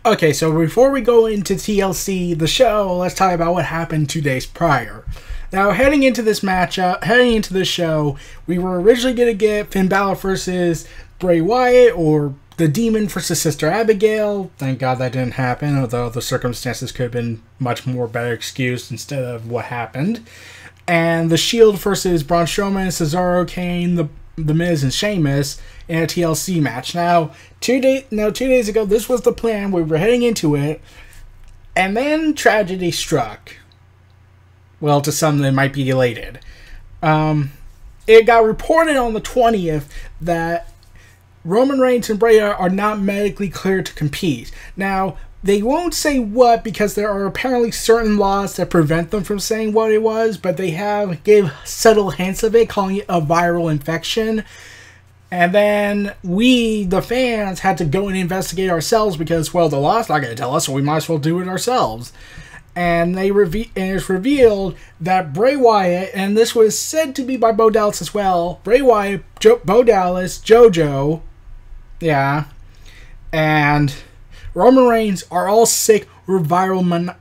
Okay, so before we go into TLC, the show, let's talk about what happened 2 days prior. Now, heading into this show, we were originally going to get Finn Balor versus Bray Wyatt, or the Demon versus Sister Abigail. Thank God that didn't happen, although the circumstances could have been much more better excused instead of what happened. And the Shield versus Braun Strowman, Cesaro, Kane, the Miz, and Sheamus in a TLC match. Now, 2 days ago, this was the plan. We were heading into it, and then tragedy struck. Well, to some, they might be elated. It got reported on the 20th that Roman Reigns and Bray are not medically cleared to compete. Now, they won't say what because there are apparently certain laws that prevent them from saying what it was, but they have gave subtle hints of it, calling it a viral infection. And then we, the fans, had to go and investigate ourselves because, well, the law's not going to tell us, so we might as well do it ourselves. And it's revealed that Bray Wyatt, and this was said to be by Bo Dallas as well, Bray Wyatt, Bo Dallas, JoJo, yeah, and Roman Reigns are all sick with viral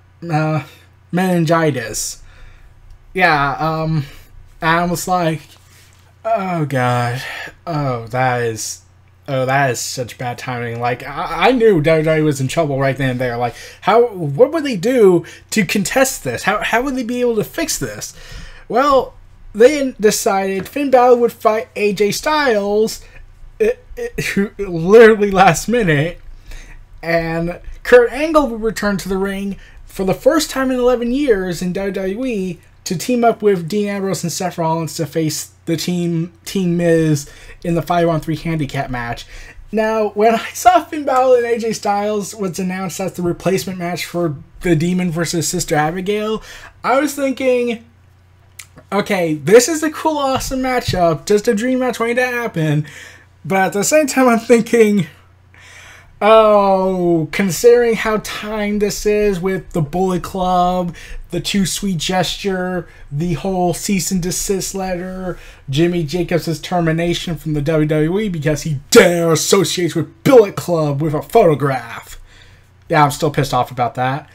meningitis. Yeah, and I was like, oh god, that is such bad timing. Like, I knew WWE was in trouble right then and there. Like, what would they do to contest this? How would they be able to fix this? Well, they decided Finn Balor would fight AJ Styles literally last minute, and Kurt Angle would return to the ring for the first time in 11 years in WWE to team up with Dean Ambrose and Seth Rollins to face the Team Miz in the 5-on-3 handicap match. Now, when I saw Finn Balor and AJ Styles was announced as the replacement match for the Demon versus Sister Abigail, I was thinking, okay, this is a cool, awesome matchup, just a dream match waiting to happen. But at the same time, I'm thinking, oh, considering how timed this is with the Bullet Club, the Too Sweet gesture, the whole cease and desist letter, Jimmy Jacobs' termination from the WWE because he dare associates with Bullet Club with a photograph. Yeah, I'm still pissed off about that.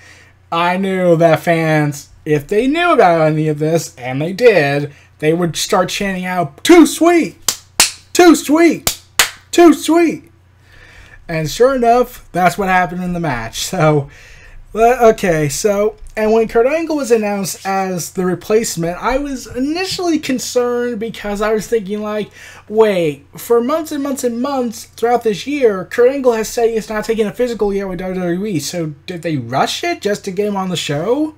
I knew that fans, if they knew about any of this, and they did, they would start chanting out, "Too sweet! Too sweet! Too sweet!" And sure enough, that's what happened in the match. So, okay, and when Kurt Angle was announced as the replacement, I was initially concerned because I was thinking, like, wait, for months and months and months throughout this year, Kurt Angle has said he's not taking a physical yet with WWE, so did they rush it just to get him on the show?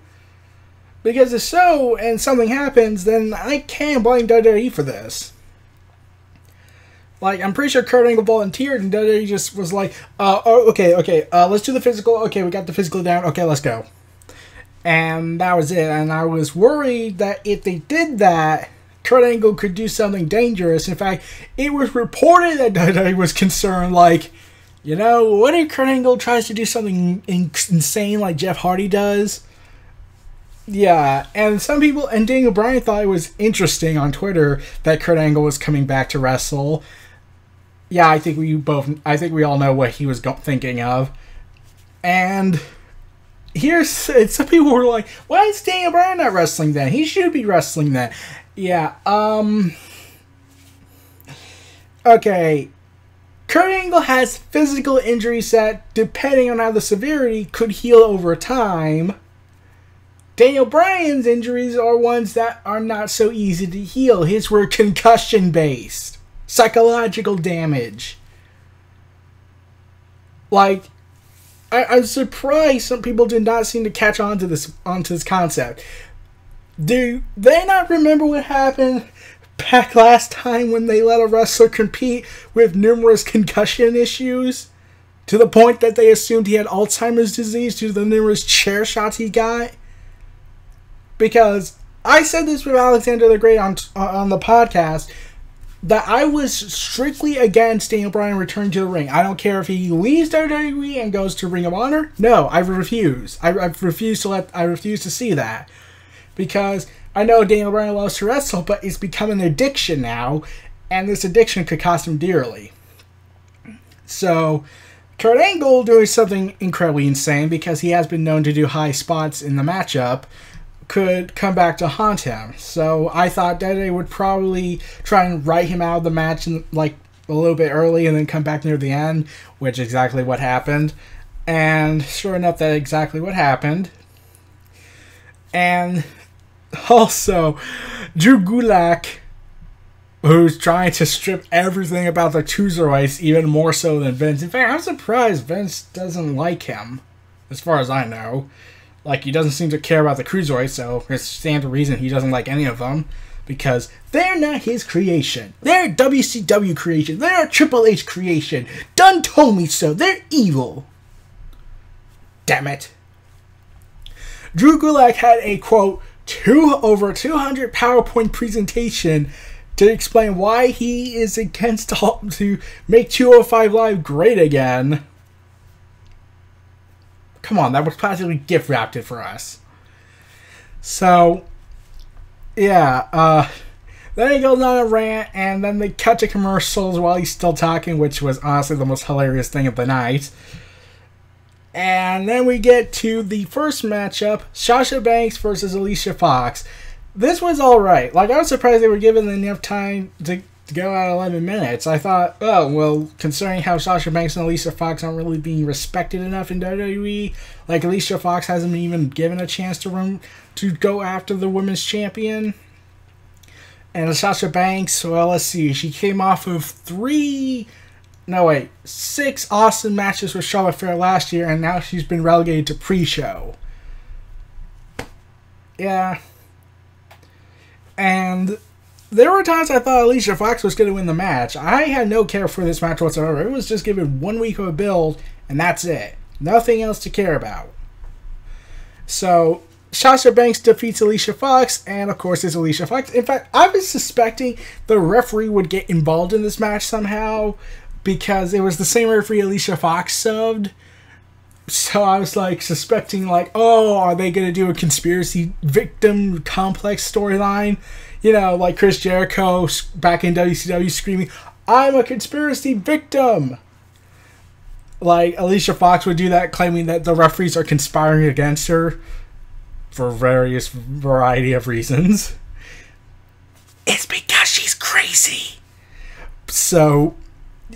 Because if so, and something happens, then I can't blame WWE for this. Like, I'm pretty sure Kurt Angle volunteered and WWE just was like, okay, let's do the physical. Okay, we got the physical down. Okay, let's go. And that was it. And I was worried that if they did that, Kurt Angle could do something dangerous. In fact, it was reported that WWE was concerned, like, you know, what if Kurt Angle tries to do something insane like Jeff Hardy does? Yeah, and some people, and Daniel Bryan thought it was interesting on Twitter that Kurt Angle was coming back to wrestle. Yeah, I think we all know what he was thinking of. And some people were like, why is Daniel Bryan not wrestling then? He should be wrestling then. Yeah, okay. Kurt Angle has physical injuries that, depending on how the severity, could heal over time. Daniel Bryan's injuries are ones that are not so easy to heal. His were concussion-based. Psychological damage. Like, I'm surprised some people did not seem to catch on to this concept. Do they not remember what happened back last time when they let a wrestler compete with numerous concussion issues? To the point that they assumed he had Alzheimer's disease due to the numerous chair shots he got? Because I said this with Alexander the Great on the podcast, that I was strictly against Daniel Bryan returning to the ring. I don't care if he leaves WWE and goes to Ring of Honor. No, I refuse. I refuse to see that. Because I know Daniel Bryan loves to wrestle, but it's become an addiction now, and this addiction could cost him dearly. So, Kurt Angle doing something incredibly insane because he has been known to do high spots in the matchup could come back to haunt him. So I thought that they would probably try and write him out of the match like a little bit early and then come back near the end, which is exactly what happened. And sure enough, that's exactly what happened. And also, Drew Gulak, who's trying to strip everything about the Cruiserweights even more so than Vince. In fact, I'm surprised Vince doesn't like him, as far as I know. Like, he doesn't seem to care about the Cruiserweights, so it's standard reason he doesn't like any of them. Because they're not his creation. They're WCW creation. They're Triple H creation. Dunn told me so. They're evil. Damn it. Drew Gulak had a, quote, over 200 PowerPoint presentation to explain why he is against to make 205 Live great again. Come on, that was practically gift wrapped it for us. So, yeah, then he goes on a rant, and then they cut to commercials while he's still talking, which was honestly the most hilarious thing of the night. And then we get to the first matchup, Sasha Banks versus Alicia Fox. This was alright. Like, I was surprised they were given enough time to go out 11 minutes. I thought, oh, well, considering how Sasha Banks and Alicia Fox aren't really being respected enough in WWE, like, Alicia Fox hasn't even given a chance to go after the women's champion. And Sasha Banks, well, let's see, she came off of 6 awesome matches with Charlotte Flair last year, and now she's been relegated to pre-show. Yeah. And there were times I thought Alicia Fox was going to win the match. I had no care for this match whatsoever. It was just given 1 week of a build, and that's it. Nothing else to care about. So, Sasha Banks defeats Alicia Fox, and of course it's Alicia Fox. In fact, I was suspecting the referee would get involved in this match somehow, because it was the same referee Alicia Fox subbed. So I was like suspecting, like, oh, are they going to do a conspiracy victim complex storyline? You know, like Chris Jericho back in WCW screaming, I'm a conspiracy victim. Like, Alicia Fox would do that, claiming that the referees are conspiring against her for various variety of reasons. It's because she's crazy. So,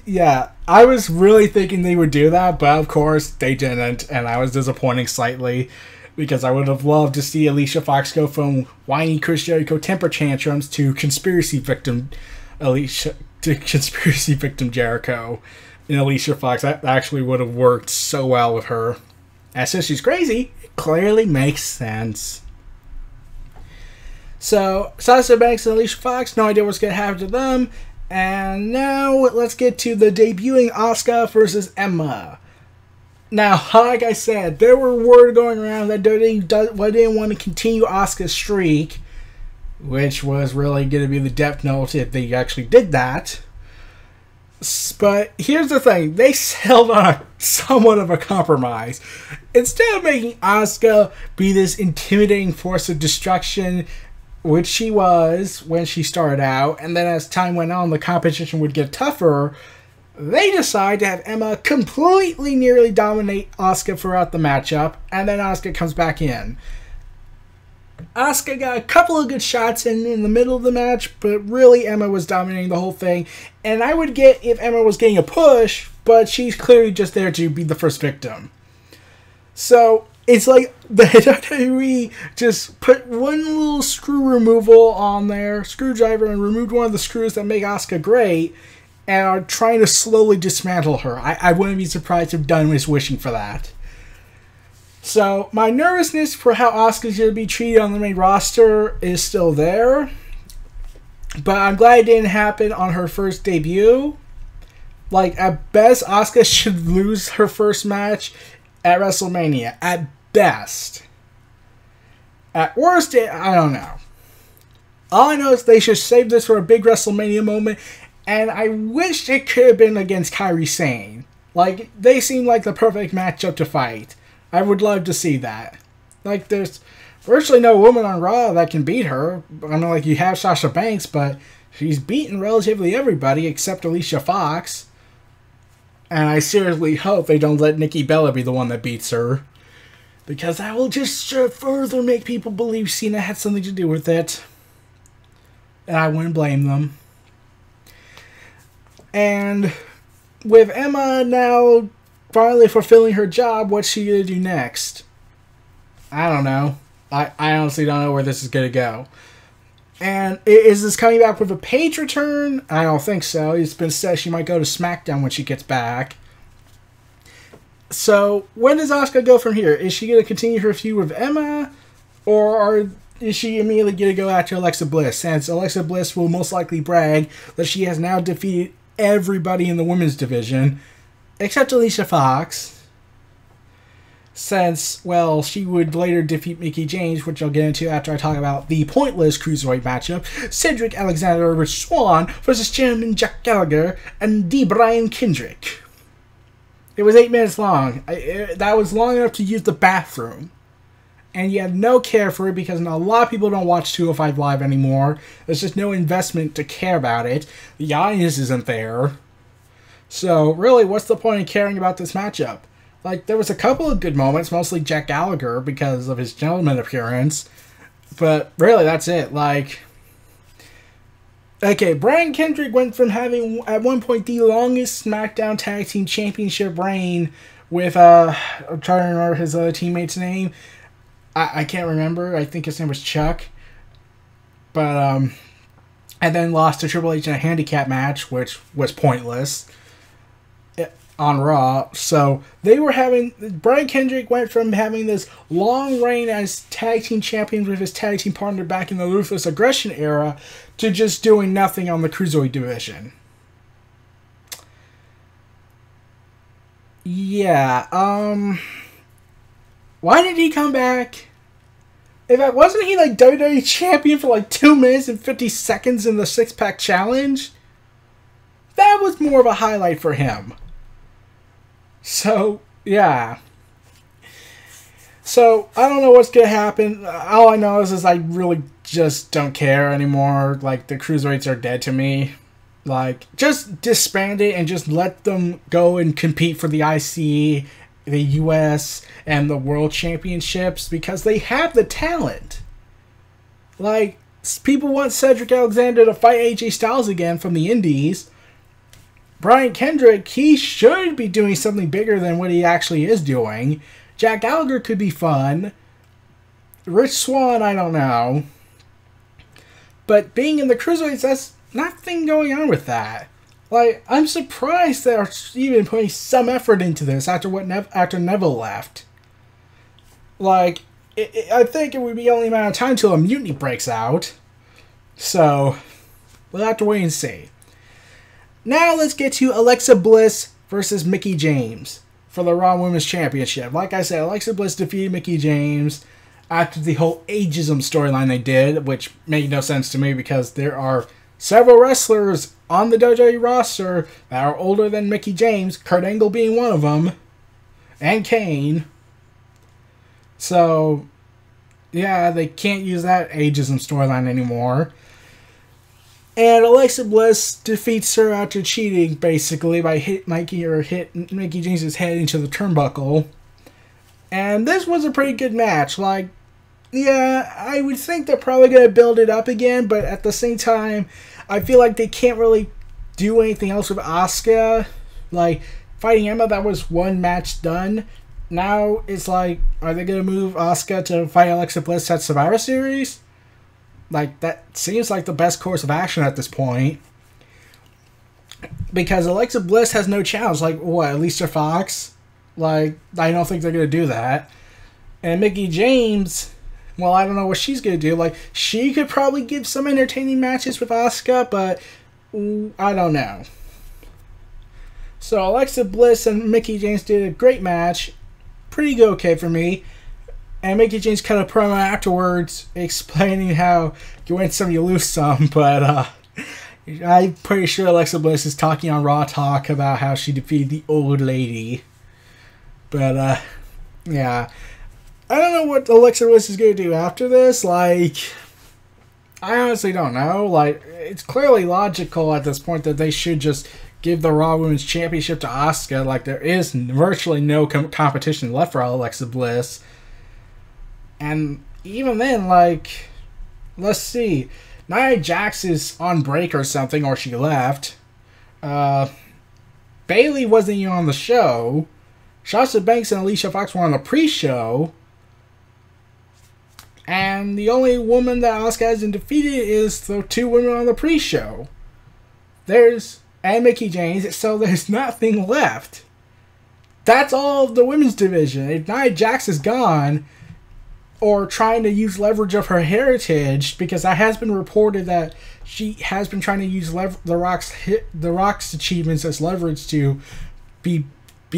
yeah, I was really thinking they would do that, but of course they didn't, and I was disappointing slightly because I would have loved to see Alicia Fox go from whiny Chris Jericho temper tantrums to conspiracy victim Jericho and Alicia Fox. That actually would have worked so well with her. And since she's crazy, it clearly makes sense. So, Sasha Banks and Alicia Fox, no idea what's going to happen to them. And now, let's get to the debuting Asuka versus Emma. Now, like I said, there were word going around that they didn't want to continue Asuka's streak, which was really going to be the death note if they actually did that. But here's the thing, they settled on somewhat of a compromise. Instead of making Asuka be this intimidating force of destruction, which she was when she started out, and then as time went on, the competition would get tougher, they decide to have Emma completely nearly dominate Asuka throughout the matchup, and then Asuka comes back in. Asuka got a couple of good shots in the middle of the match, but really Emma was dominating the whole thing, and I would get if Emma was getting a push, but she's clearly just there to be the first victim. So, it's like the WWE just put one little screw removal on there, screwdriver, and removed one of the screws that make Asuka great, and are trying to slowly dismantle her. I wouldn't be surprised if Dunn was wishing for that. So, my nervousness for how Asuka's going to be treated on the main roster is still there, but I'm glad it didn't happen on her first debut. Like, at best, Asuka should lose her first match at WrestleMania. At best. At worst, I don't know. All I know is they should save this for a big WrestleMania moment, and I wish it could have been against Kairi Sane. Like, they seem like the perfect matchup to fight. I would love to see that. Like, there's virtually no woman on Raw that can beat her. I mean, like, you have Sasha Banks, but she's beaten relatively everybody except Alicia Fox. And I seriously hope they don't let Nikki Bella be the one that beats her. Because that will just further make people believe Cena had something to do with it. And I wouldn't blame them. And with Emma now finally fulfilling her job, what's she going to do next? I don't know. I honestly don't know where this is going to go. And is this coming back with a Paige return? I don't think so. It's been said she might go to SmackDown when she gets back. So, where does Asuka go from here? Is she going to continue her feud with Emma? Or is she immediately going to go after Alexa Bliss? Since Alexa Bliss will most likely brag that she has now defeated everybody in the women's division, except Alicia Fox. Since, well, she would later defeat Mickie James, which I'll get into after I talk about the pointless Cruiserweight matchup. Cedric Alexander Rich Swann versus Chairman Jack Gallagher and D. Brian Kendrick. It was 8 minutes long. That was long enough to use the bathroom. And you have no care for it because a lot of people don't watch 205 Live anymore. There's just no investment to care about it. The audience isn't there. So, really, what's the point of caring about this matchup? Like, there was a couple of good moments, mostly Jack Gallagher because of his gentleman appearance. But really, that's it. Like, okay, Brian Kendrick went from having, at one point, the longest SmackDown Tag Team Championship reign with, I'm trying to remember his other teammate's name. I can't remember. I think his name was Chuck. But, and then lost to Triple H in a handicap match, which was pointless on Raw. So they were having, Brian Kendrick went from having this long reign as tag team champions with his tag team partner back in the Ruthless Aggression era to just doing nothing on the Cruiserweight division. Yeah, why did he come back? In fact, wasn't he like WWE champion for like 2 minutes and 50 seconds in the 6-pack challenge? That was more of a highlight for him. So, yeah. So, I don't know what's going to happen. All I know is I really just don't care anymore. Like, the Cruiserweights are dead to me. Like, just disband it and just let them go and compete for the IC, the US, and the World Championships because they have the talent. Like, people want Cedric Alexander to fight AJ Styles again from the Indies. Brian Kendrick, he should be doing something bigger than what he actually is doing. Jack Gallagher could be fun. Rich Swann, I don't know. But being in the Cruiserweights, that's nothing going on with that. Like, I'm surprised they're even putting some effort into this after after Neville left. Like, I think it would be only a matter of time until a mutiny breaks out. So, we'll have to wait and see. Now let's get to Alexa Bliss versus Mickie James for the Raw Women's Championship. Like I said, Alexa Bliss defeated Mickie James after the whole ageism storyline they did, which made no sense to me because there are several wrestlers on the WWE roster that are older than Mickie James, Kurt Angle being one of them, and Kane. So, yeah, they can't use that ageism storyline anymore. And Alexa Bliss defeats her after cheating, basically, by hit Mickie James' head into the turnbuckle. And this was a pretty good match. Like, yeah, I would think they're probably going to build it up again, but at the same time, I feel like they can't really do anything else with Asuka. Like, fighting Emma, that was one match done. Now, it's like, are they going to move Asuka to fight Alexa Bliss at Survivor Series? Like, that seems like the best course of action at this point. Because Alexa Bliss has no challenge. Like, what, Alicia Fox? Like, I don't think they're going to do that. And Mickie James, well, I don't know what she's going to do. Like, she could probably give some entertaining matches with Asuka, but I don't know. So, Alexa Bliss and Mickie James did a great match. Pretty good, okay for me. And Mickie James cut a promo afterwards explaining how you win some, you lose some. But I'm pretty sure Alexa Bliss is talking on Raw Talk about how she defeated the old lady. But, yeah. I don't know what Alexa Bliss is going to do after this. Like, I honestly don't know. Like, it's clearly logical at this point that they should just give the Raw Women's Championship to Asuka. Like, there is virtually no competition left for Alexa Bliss. And even then, like, let's see. Nia Jax is on break or something, or she left. Bayley wasn't even on the show. Sasha Banks and Alicia Fox were on the pre-show. And the only woman that Asuka hasn't defeated is the 2 women on the pre-show. And Mickie James, so there's nothing left. That's all of the women's division. If Nia Jax is gone, or trying to use leverage of her heritage, because that has been reported that she has been trying to use the Rock's achievements as leverage to be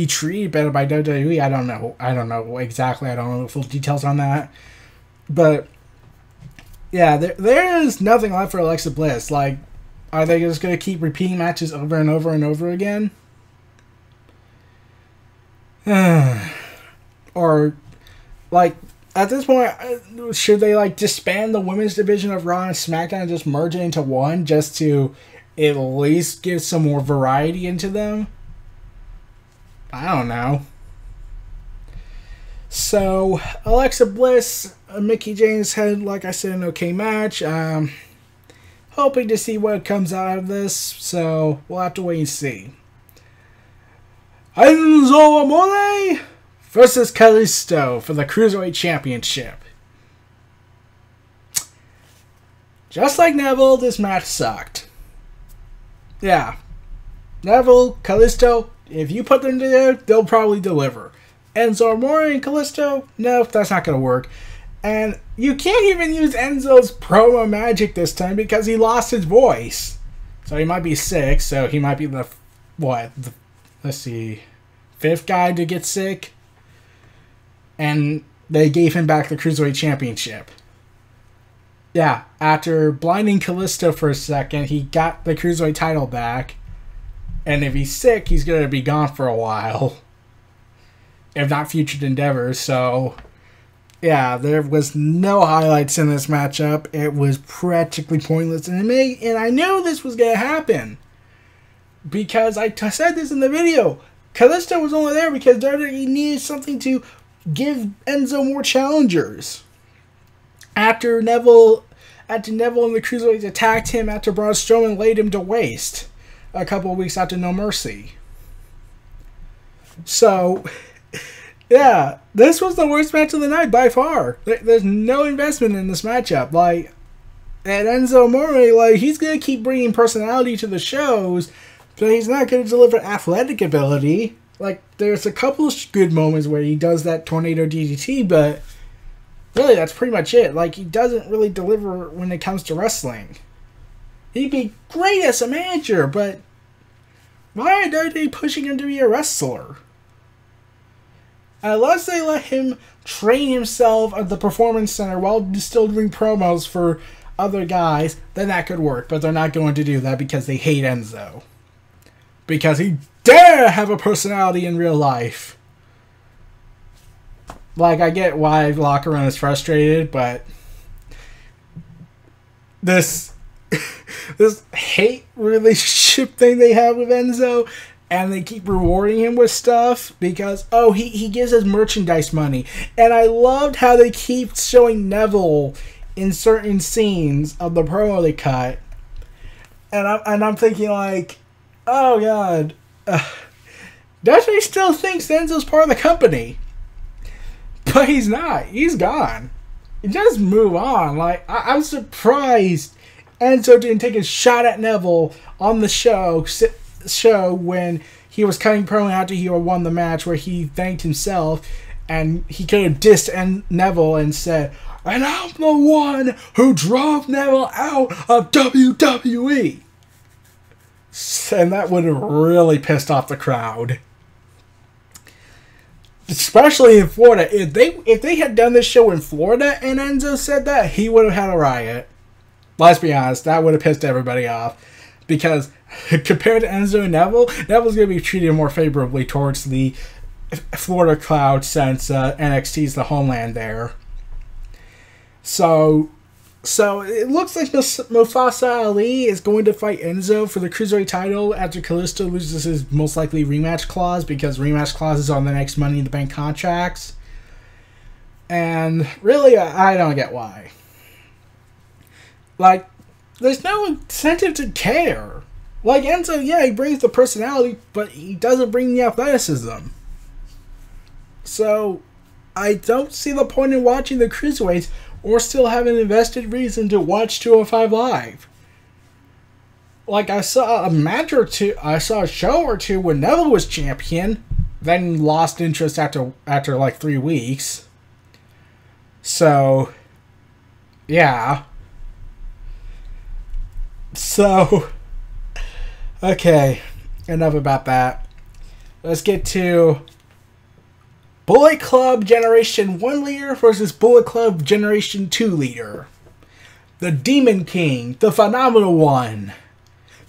treated better by WWE. I don't know exactly. I don't know the full details on that. But yeah, there is nothing left for Alexa Bliss. Like, are they just going to keep repeating matches over and over and over again? Or, like, at this point, should they, like, disband the women's division of Raw and SmackDown and just merge it into one just to at least give some more variety into them? I don't know. So, Alexa Bliss, Mickie James had, like I said, an okay match. Hoping to see what comes out of this, so we'll have to wait and see. Enzo Amore versus Kalisto for the Cruiserweight Championship. Just like Neville, this match sucked. Yeah. Neville, Kalisto, if you put them together, they'll probably deliver. Enzo Amore and Kalisto, no, that's not going to work. And you can't even use Enzo's promo magic this time because he lost his voice. So he might be sick, so he might be let's see, 5th guy to get sick. And they gave him back the Cruiserweight Championship. Yeah, after blinding Kalisto for a second, he got the Cruiserweight title back. And if he's sick, he's going to be gone for a while. If not future endeavors, so yeah, there was no highlights in this matchup. It was practically pointless, and I knew this was gonna happen because I said this in the video. Kalisto was only there because WWE needed something to give Enzo more challengers. After Neville and the Cruiserweights attacked him after Braun Strowman laid him to waste a couple of weeks after No Mercy. So, yeah, this was the worst match of the night by far. There's no investment in this matchup. Like, and Enzo Amore, like, he's going to keep bringing personality to the shows, but he's not going to deliver athletic ability. Like, there's a couple of good moments where he does that tornado DDT, but really, that's pretty much it. Like, he doesn't really deliver when it comes to wrestling. He'd be great as a manager, but why are they pushing him to be a wrestler? Unless they let him train himself at the Performance Center while still doing promos for other guys, then that could work. But they're not going to do that because they hate Enzo. Because he dare have a personality in real life. Like, I get why Locker Room is frustrated, but this hate relationship thing they have with Enzo, and they keep rewarding him with stuff because, oh, he gives us merchandise money. And I loved how they keep showing Neville in certain scenes of the promo they cut. And I'm thinking, like, oh, God. WWE still thinks Enzo's part of the company. But he's not. He's gone. Just move on. Like, I'm surprised Enzo didn't take a shot at Neville on the show when he was cutting promo after he won the match, where he thanked himself, and he could have dissed Neville and said, and I'm the one who drove Neville out of WWE. And that would have really pissed off the crowd. Especially in Florida. If they had done this show in Florida and Enzo said that, he would have had a riot. Let's be honest, that would have pissed everybody off. Because compared to Enzo and Neville's going to be treated more favorably towards the Florida crowd since NXT is the homeland there. So, So it looks like Mustafa Ali is going to fight Enzo for the Cruiserweight title after Kalisto loses his most likely rematch clause, because rematch clause is on the next Money in the Bank contracts. And really, I don't get why. Like, there's no incentive to care. Like, Enzo, yeah, he brings the personality, but he doesn't bring the athleticism. So, I don't see the point in watching the Cruiserweights or still have an invested reason to watch 205 Live. Like, I saw a match or two, I saw a show or two when Neville was champion, then lost interest after like 3 weeks. So, yeah. So, okay, enough about that. Let's get to Bullet Club Generation 1 leader versus Bullet Club Generation 2 leader. The Demon King, the Phenomenal One.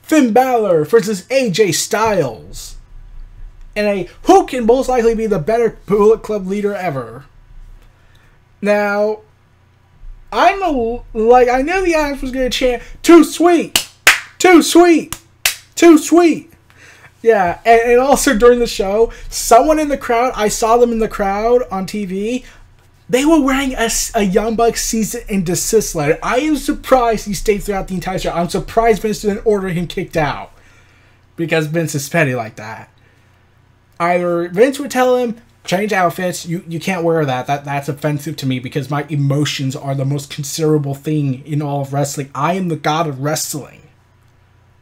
Finn Balor versus AJ Styles. And who can most likely be the better Bullet Club leader ever? Now, I knew the audience was going to chant, "Too sweet! Too sweet! Too sweet!" Yeah, and also during the show, someone in the crowd, I saw them in the crowd on TV, they were wearing a Young Bucks cease and desist letter. I am surprised he stayed throughout the entire show. I'm surprised Vince didn't order him kicked out, because Vince is petty like that. Either Vince would tell him, change outfits, you can't wear that. That's offensive to me because my emotions are the most considerable thing in all of wrestling. I am the god of wrestling,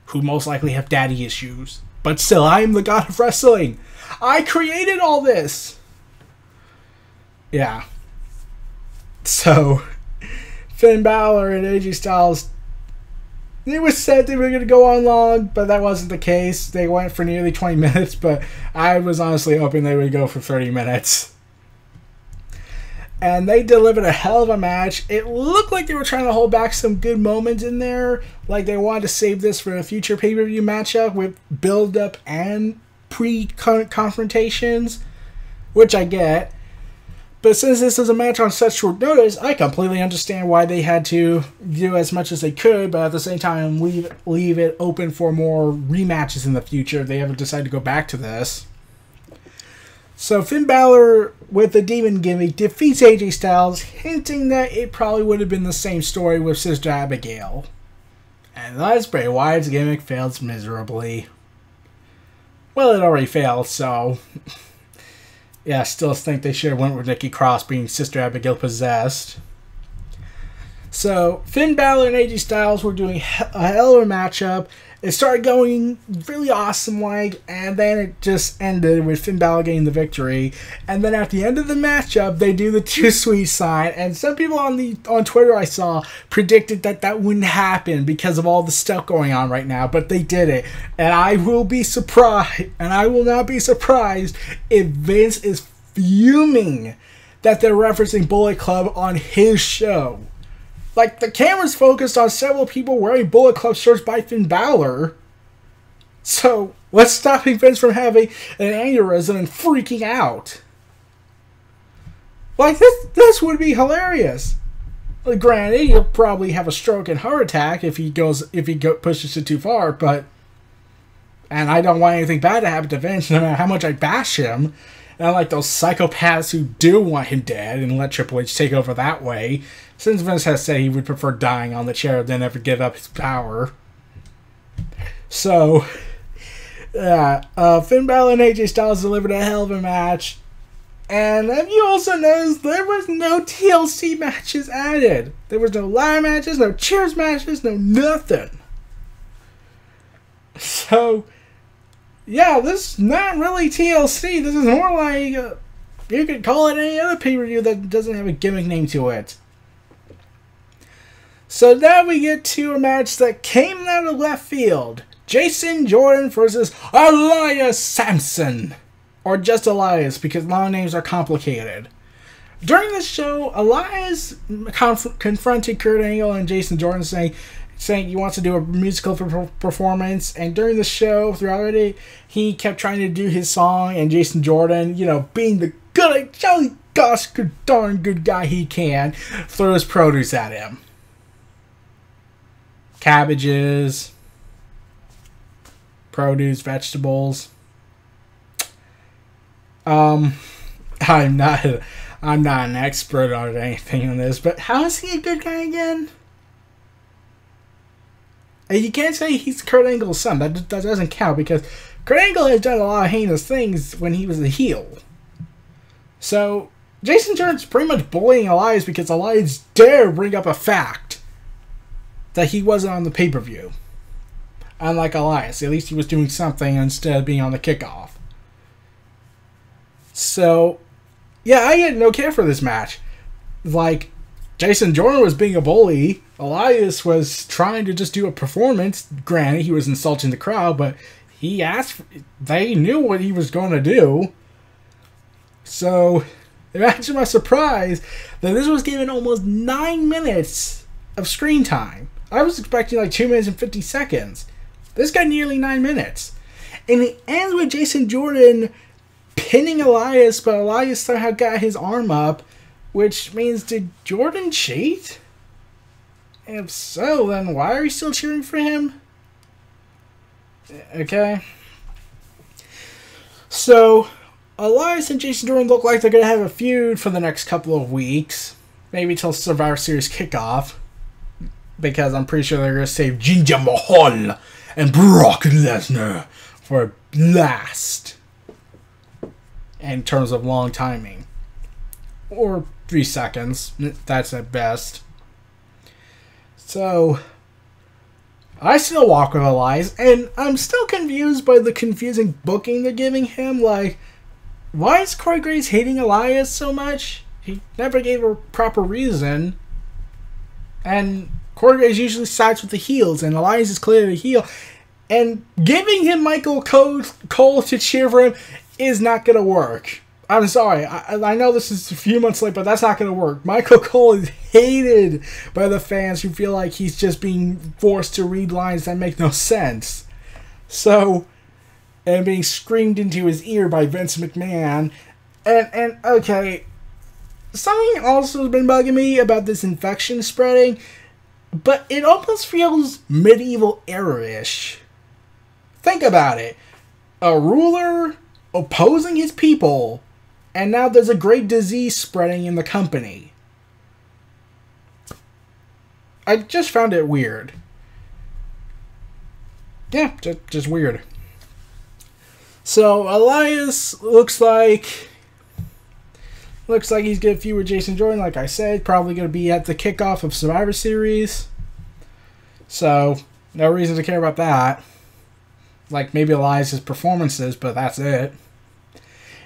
who most likely have daddy issues. But still, I am the god of wrestling. I created all this. Yeah. So, Finn Balor and AJ Styles, it was said they were going to go on long, but that wasn't the case. They went for nearly 20 minutes, but I was honestly hoping they would go for 30 minutes. And they delivered a hell of a match. It looked like they were trying to hold back some good moments in there. Like they wanted to save this for a future pay-per-view matchup with build-up and pre-confrontations, which I get. But since this is a match on such short notice, I completely understand why they had to do as much as they could, but at the same time leave it open for more rematches in the future if they ever decide to go back to this. So Finn Balor, with the demon gimmick, defeats AJ Styles, hinting that it probably would have been the same story with Sister Abigail. And thus Bray Wyatt's gimmick fails miserably. Well, it already failed, so yeah, I still think they should have went with Nikki Cross being Sister Abigail possessed. So Finn Balor and AJ Styles were doing a hell of a matchup. It started going really awesome-like, and then it just ended with Finn Balor getting the victory. And then at the end of the matchup, they do the too sweet sign. And some people on Twitter I saw predicted that wouldn't happen because of all the stuff going on right now, but they did it. And I will be surprised, and I will not be surprised if Vince is fuming that they're referencing Bullet Club on his show. Like, the camera's focused on several people wearing Bullet Club shirts by Finn Balor. So, what's stopping Vince from having an aneurysm and freaking out? Like, this would be hilarious. Like, granted, he'll probably have a stroke and heart attack if he pushes it too far, but... And I don't want anything bad to happen to Vince, no matter how much I bash him. And I like those psychopaths who do want him dead and let Triple H take over that way. Since Vince has said he would prefer dying on the chair than ever give up his power. So, Finn Balor and AJ Styles delivered a hell of a match. And have you also noticed there was no TLC matches added? There was no ladder matches, no chairs matches, no nothing. So, yeah, this is not really TLC. This is more like, you could call it any other pay-per-view that doesn't have a gimmick name to it. So now we get to a match that came out of left field. Jason Jordan versus Elias Sampson. Or just Elias, because long names are complicated. During the show, Elias confronted Kurt Angle and Jason Jordan saying he wants to do a musical performance. And during the show, throughout it, he kept trying to do his song. And Jason Jordan, being the jolly gosh, darn good guy he can, throws produce at him. cabbages, produce, vegetables. I'm not an expert on anything on this, but how is he a good guy again? And you can't say he's Kurt Angle's son. That doesn't count because Kurt Angle has done a lot of heinous things when he was a heel. So Jason Jordan's pretty much bullying Elias because Elias dared bring up a fact that he wasn't on the pay-per-view. Unlike Elias, at least he was doing something instead of being on the kickoff. So, yeah, I had no care for this match. Like, Jason Jordan was being a bully. Elias was trying to just do a performance. Granted, he was insulting the crowd, but he asked. They knew what he was going to do. So, imagine my surprise that this was given almost 9 minutes of screen time. I was expecting like 2 minutes and 50 seconds. This got nearly 9 minutes. And it ends with Jason Jordan pinning Elias, but Elias somehow got his arm up, which means, did Jordan cheat? If so, then why are you still cheering for him? Okay. So, Elias and Jason Jordan look like they're going to have a feud for the next couple of weeks. Maybe till Survivor Series kickoff. Because I'm pretty sure they're going to save Jinder Mahal and Brock Lesnar for a blast. In terms of long timing. Or 3 seconds. That's at best. So, I still walk with Elias, and I'm still confused by the confusing booking they're giving him. Like, why is Corey Graves hating Elias so much? He never gave a proper reason. And Corey Graves usually sides with the heels, and Elias is clearly the heel. And giving him Michael Cole to cheer for him is not going to work. I'm sorry. I know this is a few months late, but that's not going to work. Michael Cole is hated by the fans who feel like he's just being forced to read lines that make no sense. So, and being screamed into his ear by Vince McMahon. And okay, something also has been bugging me about this infection spreading, but it almost feels medieval era-ish. Think about it. A ruler opposing his people, and now there's a great disease spreading in the company. I just found it weird. Yeah, just weird. So Elias looks like he's going to feud with Jason Jordan, like I said. Probably going to be at the kickoff of Survivor Series. So, no reason to care about that. Like, maybe Elias' performances, but that's it.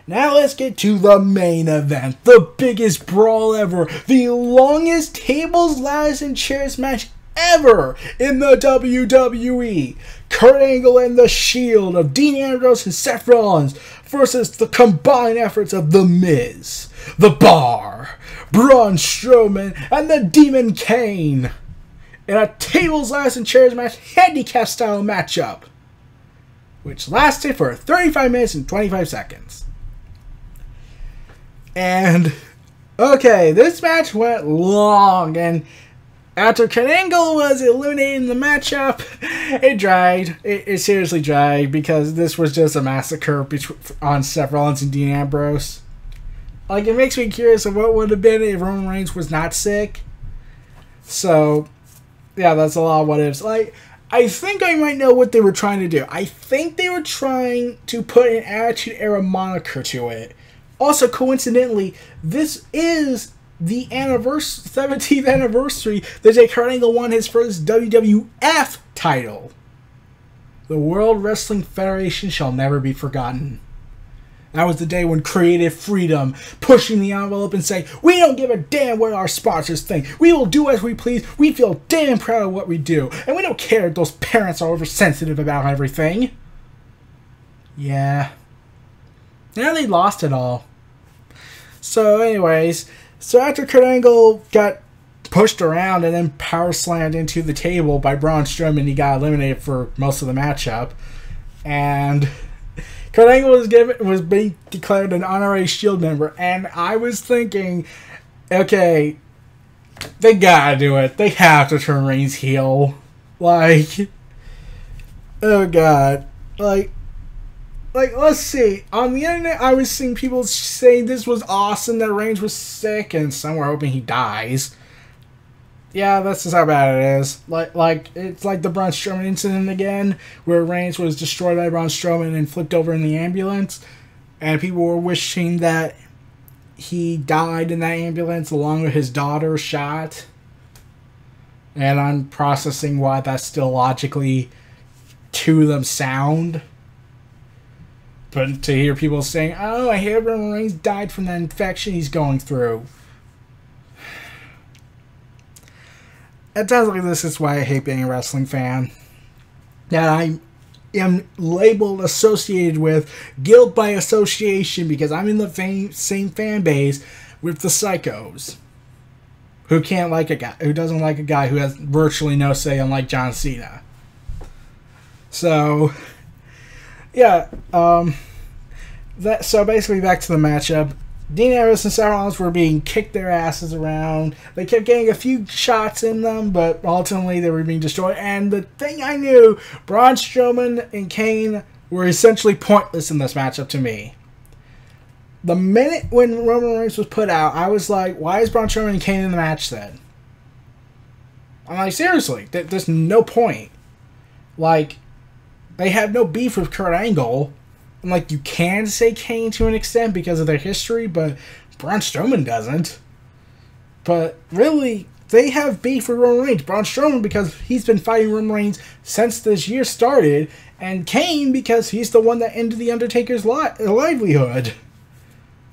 Now let's get to the main event. The biggest brawl ever. The longest tables, ladders, and chairs match ever in the WWE. Kurt Angle and the Shield of Dean Ambrose and Seth Rollins versus the combined efforts of The Miz, The Bar, Braun Strowman, and the Demon Kane. In a tables, ladders, and chairs match handicap style matchup, which lasted for 35 minutes and 25 seconds. And, okay, this match went long, and after Kurt Angle was eliminated in the matchup, it dragged. It seriously dragged, because this was just a massacre on Seth Rollins and Dean Ambrose. Like, it makes me curious of what would have been if Roman Reigns was not sick. So, yeah, that's a lot of what ifs. Like, I think I might know what they were trying to do. I think they were trying to put an Attitude Era moniker to it. Also, coincidentally, this is the 17th anniversary that Kurt Angle won his first WWF title. The World Wrestling Federation shall never be forgotten. That was the day when creative freedom, pushing the envelope and saying, we don't give a damn what our sponsors think. We will do as we please. We feel damn proud of what we do. And we don't care if those parents are oversensitive about everything. Yeah. Now they lost it all. So anyways, so after Kurt Angle got pushed around and then power slammed into the table by Braun Strowman, he got eliminated for most of the matchup. And Kurt Angle was being declared an NRE Shield member, and I was thinking, okay, they gotta do it. They have to turn Reigns heel. Like, oh god. Like, let's see. On the internet, I was seeing people saying this was awesome, that Reigns was sick, and some were hoping he dies. Yeah, that's just how bad it is. Like it's like the Braun Strowman incident again, where Reigns was destroyed by Braun Strowman and flipped over in the ambulance, and people were wishing that he died in that ambulance along with his daughter shot. And I'm processing why that's still logically to them sound. But to hear people saying, oh, I hear Roman Reigns died from the infection he's going through. At times like this is why I hate being a wrestling fan. That I am labeled, associated with, guilt by association, because I'm in the same fan base with the psychos. Who can't like a guy, who doesn't like a guy who has virtually no say, unlike John Cena. So, yeah, so basically back to the matchup. Dean Ambrose and Seth Rollins were being kicked their asses around. They kept getting a few shots in them, but ultimately they were being destroyed. And the thing I knew, Braun Strowman and Kane were essentially pointless in this matchup to me. The minute when Roman Reigns was put out, I was like, why is Braun Strowman and Kane in the match then? I'm like, seriously, there's no point. Like, they have no beef with Kurt Angle. And, like, you can say Kane to an extent because of their history, but Braun Strowman doesn't. But, really, they have beef with Roman Reigns. Braun Strowman because he's been fighting Roman Reigns since this year started, and Kane because he's the one that ended The Undertaker's livelihood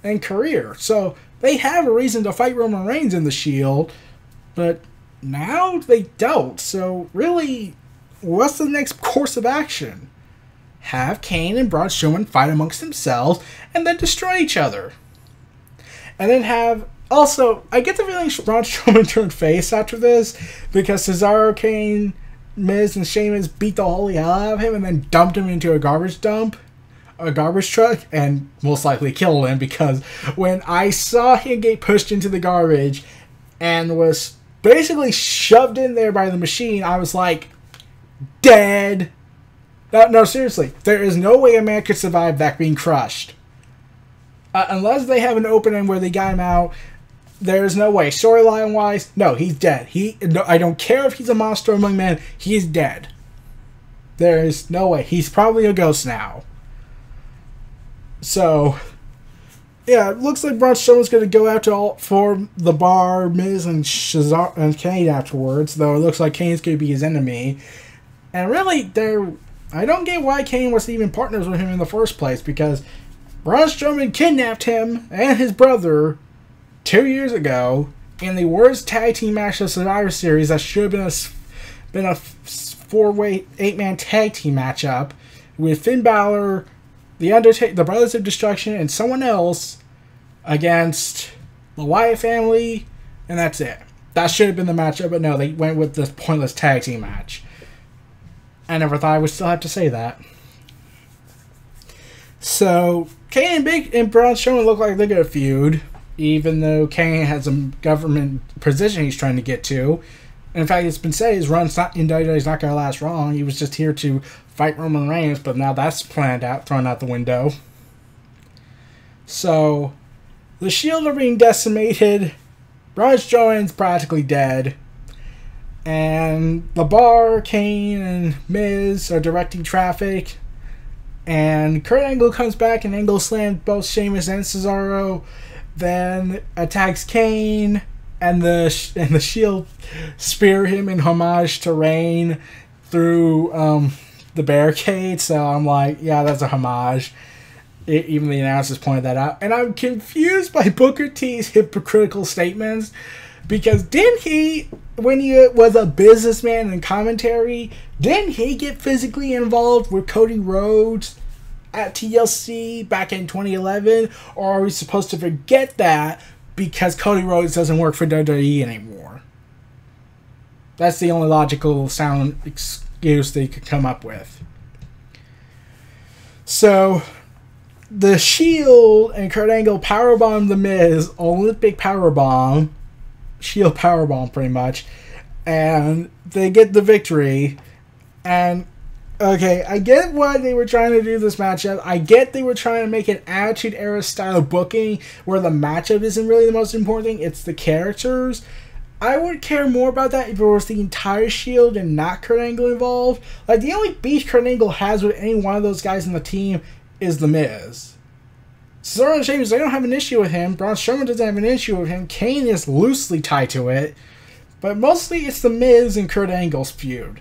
and career. So, they have a reason to fight Roman Reigns in the Shield, but now they don't. So, really, what's the next course of action? Have Kane and Braun Strowman fight amongst themselves and then destroy each other. And then have... Also, I get the feeling Braun Strowman turned face after this because Cesaro, Kane, Miz, and Sheamus beat the holy hell out of him and then dumped him into a garbage truck, and most likely killed him, because when I saw him get pushed into the garbage and was basically shoved in there by the machine, I was like, dead. No, seriously. There is no way a man could survive that being crushed. Unless they have an opening where they got him out, there is no way. Storyline-wise, no, he's dead. I don't care if he's a monster among men, he's dead. There is no way. He's probably a ghost now. So, yeah, it looks like Braun Strowman's going to go after for the Bar, Miz, and Kane afterwards, though it looks like Kane's going to be his enemy. And really, I don't get why Kane was even partners with him in the first place, because Braun Strowman kidnapped him and his brother 2 years ago in the worst tag team match of Survivor Series that should have been a 4-way, 8-man tag team matchup with Finn Balor, The Undertaker, the Brothers of Destruction, and someone else against the Wyatt family, and that's it. That should have been the matchup, but no, they went with this pointless tag team match. I never thought I would still have to say that. So, Kane and Braun Strowman look like they're going to feud, even though Kane has a government position he's trying to get to. And in fact, it's been said his run in WWE is not going to last long. He was just here to fight Roman Reigns, but now that's thrown out the window. So, the Shield are being decimated. Braun Strowman's practically dead. And the Bar, Kane, and Miz are directing traffic. And Kurt Angle comes back and Angle slams both Sheamus and Cesaro. Then attacks Kane. And the Shield spear him in homage to Reign through the barricade. So I'm like, yeah, that's a homage. Even the announcers pointed that out. And I'm confused by Booker T's hypocritical statements. Because didn't he, when he was a businessman in commentary, didn't he get physically involved with Cody Rhodes at TLC back in 2011? Or are we supposed to forget that because Cody Rhodes doesn't work for WWE anymore? That's the only logical sound excuse they could come up with. So, the Shield and Kurt Angle powerbomb The Miz, Olympic powerbomb. Shield powerbomb, pretty much. and they get the victory. And okay, I get why they were trying to do this matchup. I get they were trying to make an Attitude Era style booking where the matchup isn't really the most important thing, it's the characters. I would care more about that if it was the entire Shield and not Kurt Angle involved. Like, the only beef Kurt Angle has with any one of those guys in the team is The Miz. Cesaro and Sheamus, they don't have an issue with him. Braun Strowman doesn't have an issue with him. Kane is loosely tied to it. But mostly it's The Miz and Kurt Angle's feud.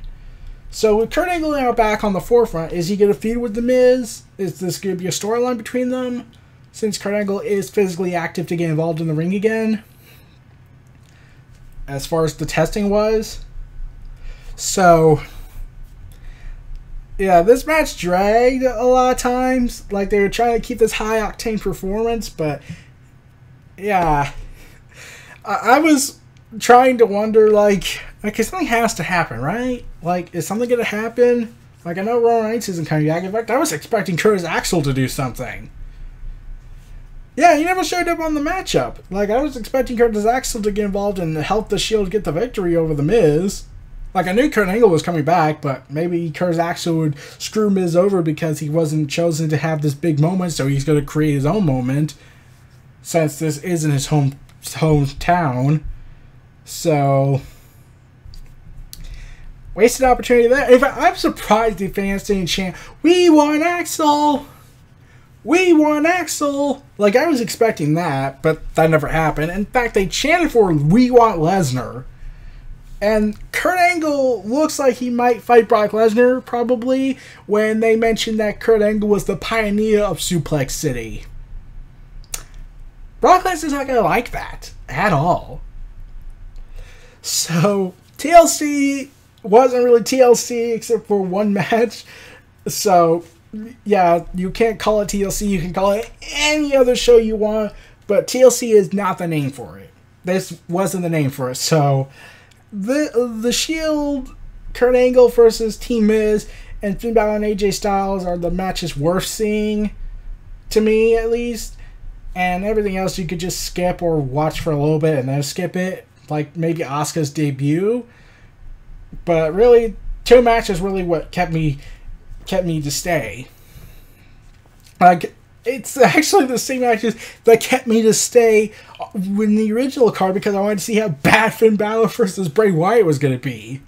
So with Kurt Angle now back on the forefront, is he going to feud with The Miz? Is this going to be a storyline between them? Since Kurt Angle is physically active to get involved in the ring again. As far as the testing was. So, yeah, this match dragged a lot of times. Like, they were trying to keep this high-octane performance, but, yeah. I was trying to wonder, like, okay, something has to happen, right? Like, is something going to happen? Like, I know Roman Reigns isn't coming back. In fact, I was expecting Curtis Axel to do something. Yeah, he never showed up on the matchup. Like, I was expecting Curtis Axel to get involved and help the Shield get the victory over The Miz. Like, I knew Kurt Angle was coming back, but maybe Curtis Axel would screw Miz over because he wasn't chosen to have this big moment, so he's going to create his own moment, since this isn't his hometown. So, wasted opportunity there. In fact, I'm surprised the fans didn't chant, "We want Axel! We want Axel!" Like, I was expecting that, but that never happened. In fact, they chanted for "We want Lesnar." And Kurt Angle looks like he might fight Brock Lesnar, probably, when they mentioned that Kurt Angle was the pioneer of Suplex City. Brock Lesnar's not going to like that at all. So, TLC wasn't really TLC except for one match. So, yeah, you can't call it TLC. You can call it any other show you want, but TLC is not the name for it. This wasn't the name for it. So, the Shield, Kurt Angle versus Team Miz, and Finn Balor and AJ Styles are the matches worth seeing, to me at least. And everything else you could just skip or watch for a little bit and then skip it. Like maybe Asuka's debut. But really, two matches really what kept me to stay. Like, it's actually the same matches that kept me to stay in the original card because I wanted to see how bad Finn Balor versus Bray Wyatt was going to be.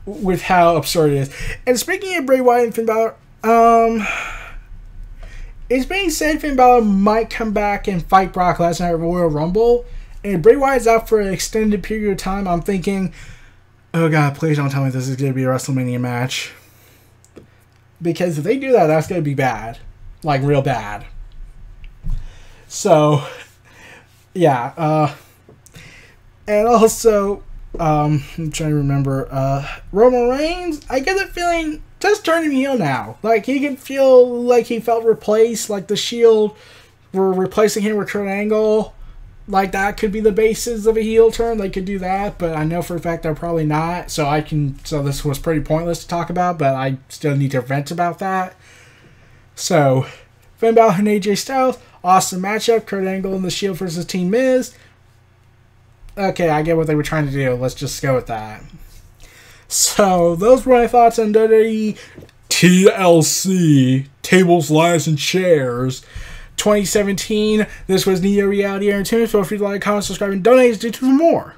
With how absurd it is. And speaking of Bray Wyatt and Finn Balor, it's being said Finn Balor might come back and fight Brock Lesnar at Royal Rumble. And if Bray Wyatt's out for an extended period of time, I'm thinking, oh god, please don't tell me this is going to be a WrestleMania match. Because if they do that, that's going to be bad. Like, real bad. So, yeah. And also, I'm trying to remember, Roman Reigns, I get the feeling, just turning heel now. Like, he can feel like he felt replaced, like the Shield were replacing him with Kurt Angle. Like, that could be the basis of a heel turn. They could do that, but I know for a fact they're probably not. So this was pretty pointless to talk about, but I still need to vent about that. So, Finn Balor and AJ Styles, awesome matchup. Kurt Angle and the Shield versus Team Miz. Okay, I get what they were trying to do. Let's just go with that. So, those were my thoughts on WWE TLC, Tables, Lies, and Chairs 2017. This was Neo Reality Entertainment. Feel free to like, comment, subscribe, and donate to do more.